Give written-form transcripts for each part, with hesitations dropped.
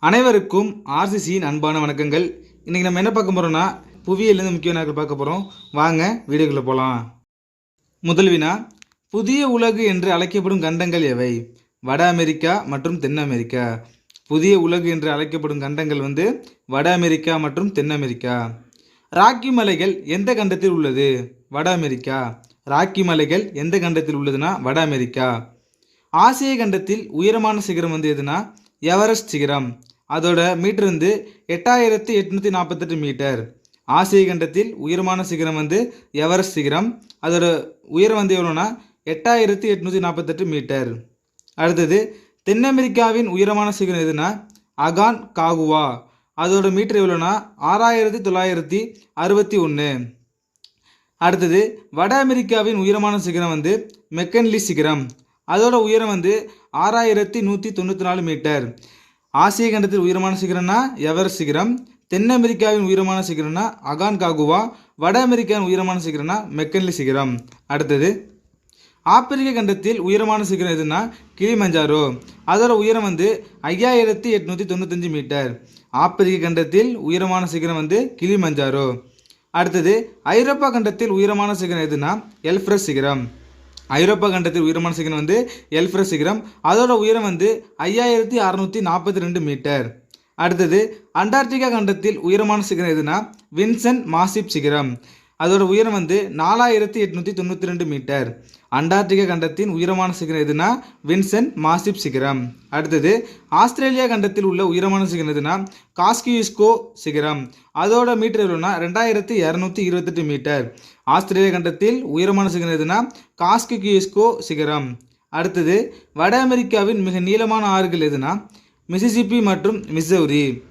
அனைவருக்கும் ஆர்சிசியின் அன்பான வணக்கங்கள். இன்றைக்கி நம்ம என்ன பார்க்க போகிறோம்னா புவியியலேருந்து முக்கிய நாட்கள் பார்க்க போகிறோம். வாங்க வீடியோக்குள்ளே போகலாம். முதல் வினா, புதிய உலகு என்று அழைக்கப்படும் கண்டங்கள் எவை? வட அமெரிக்கா மற்றும் தென் அமெரிக்கா. புதிய உலகு என்று அழைக்கப்படும் கண்டங்கள் வட அமெரிக்கா மற்றும் தென் அமெரிக்கா. ராக்கி மலைகள் எந்த கண்டத்தில் உள்ளது? வட அமெரிக்கா. ராக்கி மலைகள் எந்த கண்டத்தில் உள்ளதுன்னா வட அமெரிக்கா. ஆசிய கண்டத்தில் உயரமான சிகரம் எதுனா எவரெஸ்ட் சிகரம். அதோட மீட்டர் 8848 மீட்டர். ஆசிய கண்டத்தில் உயரமான சிகரம் எவரெஸ்ட் சிகரம். அதோட உயரம் எவ்வளோனா 8848 மீட்டர். அடுத்தது, தென் அமெரிக்காவின் உயரமான சிகரம் எதுனா அகான் காகுவா. அதோட மீட்டர் எவ்வளோனா 6961. அடுத்தது, வட அமெரிக்காவின் உயரமான சிகரம் மெக்கன்லி சிகரம். அதோட உயரம் 6194 மீட்டர். ஆசிய கண்டத்தில் உயரமான சிகரம்னா எவரெஸ்ட் சிகரம். தென் அமெரிக்காவின் உயரமான சிகரம்னா அகான் காகுவா. வட அமெரிக்காவின் உயரமான சிகரம்னா மெக்கன்லி சிகரம். அடுத்தது, ஆப்பிரிக்க கண்டத்தில் உயரமான சிகரம் எதுனா கிளிமஞ்சாரோ. அதோட உயரம் 5895 மீட்டர். ஆப்பிரிக்க கண்டத்தில் உயரமான சிகரம் கிளிமஞ்சாரோ. அடுத்தது, ஐரோப்பா கண்டத்தில் உயரமான சிகரம் எதுனா எல்ப்ரஸ் சிகரம். ஐரோப்பா கண்டத்தில் உயரமான சிகரம் எல்ப்ரஸ் சிகரம். அதோட உயரம் 5642 மீட்டர். அடுத்தது, அண்டார்டிகா கண்டத்தில் உயரமான சிகரம் எதுனா வின்சென்ட் மாசிப் சிகரம். அதோட உயரம் 4892 மீட்டர். அண்டார்டிகா கண்டத்தின் உயரமான சிகரம் எதுனா வின்சென்ட் மாசிப் சிகரம். அடுத்தது, ஆஸ்திரேலியா கண்டத்தில் உள்ள உயரமான சிகரம் எதுனா காஸ்கியுஸ்கோ சிகரம். அதோட மீட்டர் எவ்வளோனா 2228 மீட்டர். ஆஸ்திரேலியா கண்டத்தில் உயரமான சிகரம் எதுனா காஸ்கியுஸ்கோ சிகரம். அடுத்தது, வட அமெரிக்காவின் மிக நீளமான ஆறுகள் எதுனா மிசிசிப்பி மற்றும் மிசௌரி.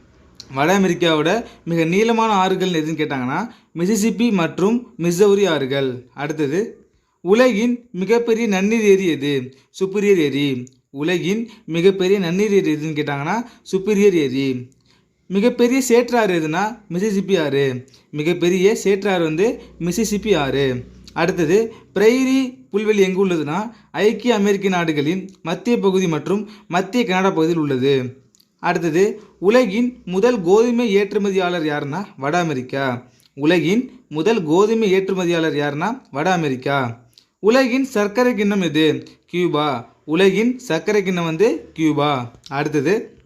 வட அமெரிக்காவோட மிக நீளமான ஆறுகள் எதுன்னு கேட்டாங்கன்னா மிசிசிப்பி மற்றும் மிசௌரி ஆறுகள். அடுத்தது, உலகின் மிகப்பெரிய நன்னீர் ஏரி எது? சுப்பீரியர் ஏரி. உலகின் மிகப்பெரிய நன்னீர் ஏரி எதுன்னு கேட்டாங்கன்னா சுப்பீரியர் ஏரி. மிகப்பெரிய சேற்றாறு எதுனா மிசிசிப்பி ஆறு. மிகப்பெரிய சேற்றாறு மிசிசிப்பி ஆறு. அடுத்தது, பிரைரி புல்வெளி எங்கு உள்ளதுன்னா ஐக்கிய அமெரிக்க நாடுகளின் மத்திய பகுதி மற்றும் மத்திய கனடா பகுதியில் உள்ளது. அடுத்தது, உலகின் முதல் கோதுமை ஏற்றுமதியாளர் யாருன்னா வட அமெரிக்கா. உலகின் முதல் கோதுமை ஏற்றுமதியாளர் யாருன்னா வட அமெரிக்கா. உலகின் சர்க்கரை கிண்ணம் எது? கியூபா. உலகின் சர்க்கரை கிண்ணம் கியூபா. அடுத்தது,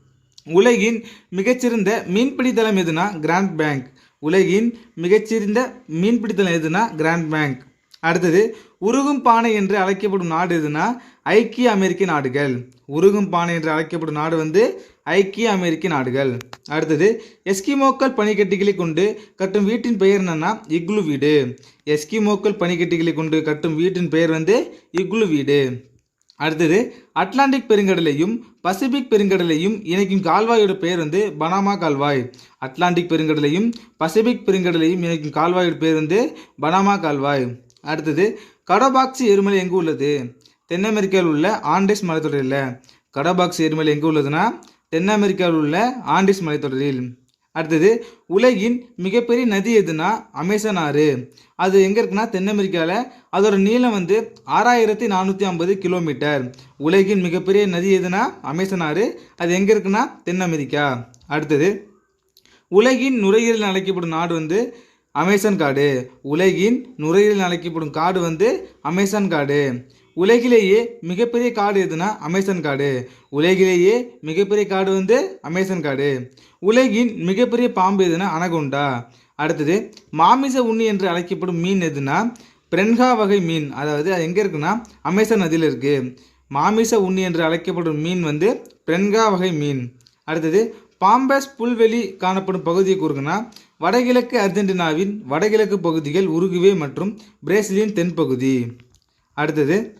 உலகின் மிகச்சிறந்த மீன்பிடி தளம் எதுனா கிராண்ட் பேங்க். உலகின் மிகச்சிறந்த மீன்பிடி தளம் எதுனா கிராண்ட் பேங்க். அடுத்தது, உருகும் பானை என்று அழைக்கப்படும் நாடு எதுனா ஐக்கிய அமெரிக்க நாடுகள். உருகும் பானை என்று அழைக்கப்படும் நாடு ஐக்கிய அமெரிக்க நாடுகள். அடுத்தது, எஸ்கிமோக்கள் பனிக்கட்டிகளை கொண்டு கட்டும் வீட்டின் பெயர் என்னன்னா இக்லு வீடு. எஸ்கிமோக்கள் பனிக்கட்டிகளை கொண்டு கட்டும் வீட்டின் பெயர் இக்லு வீடு. அடுத்தது, அட்லாண்டிக் பெருங்கடலையும் பசிபிக் பெருங்கடலையும் இணைக்கும் கால்வாயோட பெயர் பனாமா கால்வாய். அட்லாண்டிக் பெருங்கடலையும் பசிபிக் பெருங்கடலையும் இணைக்கும் கால்வாயோட பேர் பனாமா கால்வாய். அடுத்தது, கடோபாக்சி எரிமலை எங்கு உள்ளது? தென் அமெரிக்காவில் உள்ள ஆண்டெஸ் மலைத்தொடரில். கடோபாக்சி எரிமலை எங்கு உள்ளதுன்னா தென் அமெரிக்காவில் உள்ள ஆண்டெஸ் மலைத்தொடரில். அடுத்தது, உலகின் மிகப்பெரிய நதி எதுனா அமேசான் ஆறு. அது எங்கே இருக்குன்னா தென் அமெரிக்காவில். அதோட நீளம் 6450 கிலோமீட்டர். உலகின் மிகப்பெரிய நதி எதுனா அமேசான் ஆறு. அது எங்கே இருக்குன்னா தென் அமெரிக்கா. அடுத்தது, உலகின் நுரையீரல் அழைக்கப்படும் நாடு அமேசான் காடு. உலகின் நுரையீரல் அழைக்கப்படும் காடு அமேசான் காடு. உலகிலேயே மிகப்பெரிய காடு எதுனா அமேசான் காடு. உலகிலேயே மிகப்பெரிய காடு அமேசான் காடு. உலகின் மிகப்பெரிய பாம்பு எதுனா அனகொண்டா. அடுத்தது, மாமிச உண்ணி என்று அழைக்கப்படும் மீன் எதுனா பிரென்கா வகை மீன். அதாவது அது எங்கே இருக்குன்னா அமேசான் நதியில் இருக்குது. மாமிச உண்ணி என்று அழைக்கப்படும் மீன் பிரென்கா வகை மீன். அடுத்தது, பாம்பஸ் புல்வெளி காணப்படும் பகுதியை கூறுங்கன்னா வடகிழக்கு அர்ஜென்டினாவின் வடகிழக்கு பகுதிகள், உருகுவே மற்றும் பிரேசிலின் தென்பகுதி. அடுத்தது,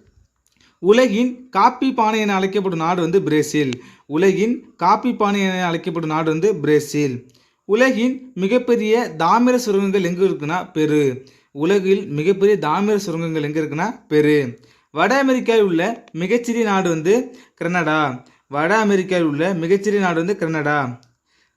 உலகின் காப்பி பானை என அழைக்கப்படும் நாடு பிரேசில். உலகின் காப்பி பானை என அழைக்கப்படும் நாடு பிரேசில். உலகின் மிகப்பெரிய தாமிர சுரங்கங்கள் எங்கே இருக்குன்னா பெரு. உலகில் மிகப்பெரிய தாமிர சுரங்கங்கள் எங்கே இருக்குன்னா பெரு. வட அமெரிக்காவில் உள்ள மிகச்சிறிய நாடு கனடா. வட அமெரிக்காவில் உள்ள மிகச்சிறிய நாடு கனடா.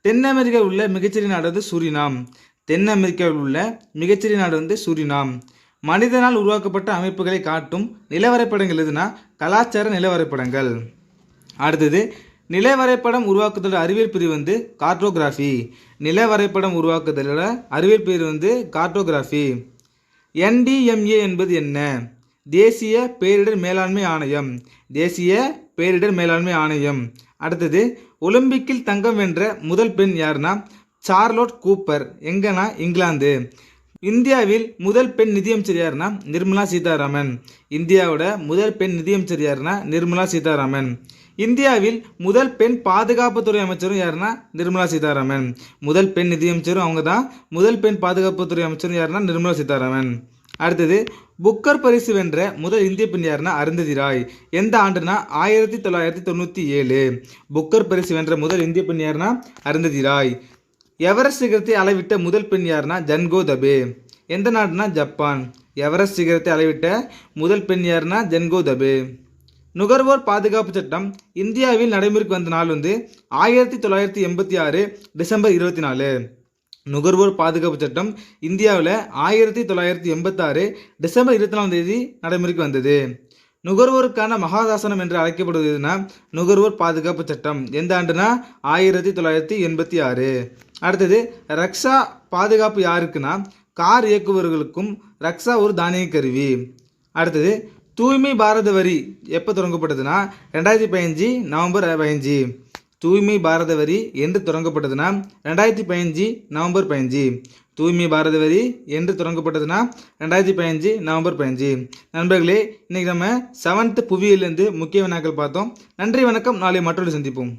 தென் அமெரிக்காவில் உள்ள மிகச்சிறிய நாடு சூரினாம். தென் அமெரிக்காவில் உள்ள மிகச்சிறிய நாடு சூரினாம். மனிதனால் உருவாக்கப்பட்ட அமைப்புகளை காட்டும் நிலவரைபடங்கள் எதுனா கலாச்சார நிலவரைபடங்கள். அடுத்தது, நில வரைபடம் உருவாக்குதல் அறிவியல் பிரிவு வந்து கார்ட்டோகிராஃபி. நில வரைபடம் உருவாக்குதலோட அறிவியல் பிரிவு வந்து கார்ட்டோகிராஃபி. NDMA என்பது என்ன? தேசிய பேரிடர் மேலாண்மை ஆணையம். தேசிய பேரிடர் மேலாண்மை ஆணையம். அடுத்தது ஒலிம்பிக்கில் தங்கம் வென்ற முதல் பெண் யாருன்னா சார்லோட் கூப்பர். எங்கன்னா இங்கிலாந்து. இந்தியாவில் முதல் பெண் நிதியமைச்சர் யாருன்னா நிர்மலா சீதாராமன். இந்தியாவோட முதல் பெண் நிதியமைச்சர் யாருன்னா நிர்மலா சீதாராமன். இந்தியாவில் முதல் பெண் பாதுகாப்புத்துறை அமைச்சரும் யாருன்னா நிர்மலா சீதாராமன். முதல் பெண் நிதியமைச்சரும் அவங்க தான். முதல் பெண் பாதுகாப்புத்துறை அமைச்சரும் யாருன்னா நிர்மலா சீதாராமன். அடுத்தது புக்கர் பரிசு வென்ற முதல் இந்திய பெண் யாருன்னா அருந்ததி ராய். எந்த ஆண்டுனா 1997. புக்கர் பரிசு வென்ற முதல் இந்திய பெண் யாருன்னா அருந்ததி ராய். எவரெஸ்ட் சிகரத்தை அளவிட்ட முதல் பெண் யாருன்னா ஜன்கோ தபே. எந்த நாடுனா ஜப்பான். எவரெஸ்ட் சிகரத்தை அளவிட்ட முதல் பெண் யாருன்னா ஜன்கோ தபே. நுகர்வோர் பாதுகாப்பு சட்டம் இந்தியாவில் நடைமுறைக்கு வந்த நாள் வந்து 1986 டிசம்பர் 24. நுகர்வோர் பாதுகாப்பு சட்டம் இந்தியாவில் 1986 டிசம்பர் 24ஆம் தேதி நடைமுறைக்கு வந்தது. நுகர்வோருக்கான மகாசாசனம் என்று அழைக்கப்படுவதுனா நுகர்வோர் பாதுகாப்பு சட்டம். எந்த ஆண்டுனா 1986. அடுத்தது ரக்ஷா பாதுகாப்பு யாருக்குன்னா கார் இயக்குபவர்களுக்கும். ரக்ஷா ஒரு தானிய கருவி. அடுத்தது தூய்மை பாரத வரி எப்போ தொடங்கப்பட்டதுன்னா 2015 நவம்பர் 15. தூய்மை பாரத வரி என்று தொடங்கப்பட்டதுன்னா 2015 நவம்பர் 15. தூய்மை பாரத வரி என்று தொடங்கப்பட்டதுன்னா 2015 நவம்பர் 15. நண்பர்களே, இன்னைக்கு நம்ம 7th புவியிலிருந்து முக்கிய வினாக்கள் பார்த்தோம். நன்றி, வணக்கம். நாளை மற்றொரு சந்திப்போம்.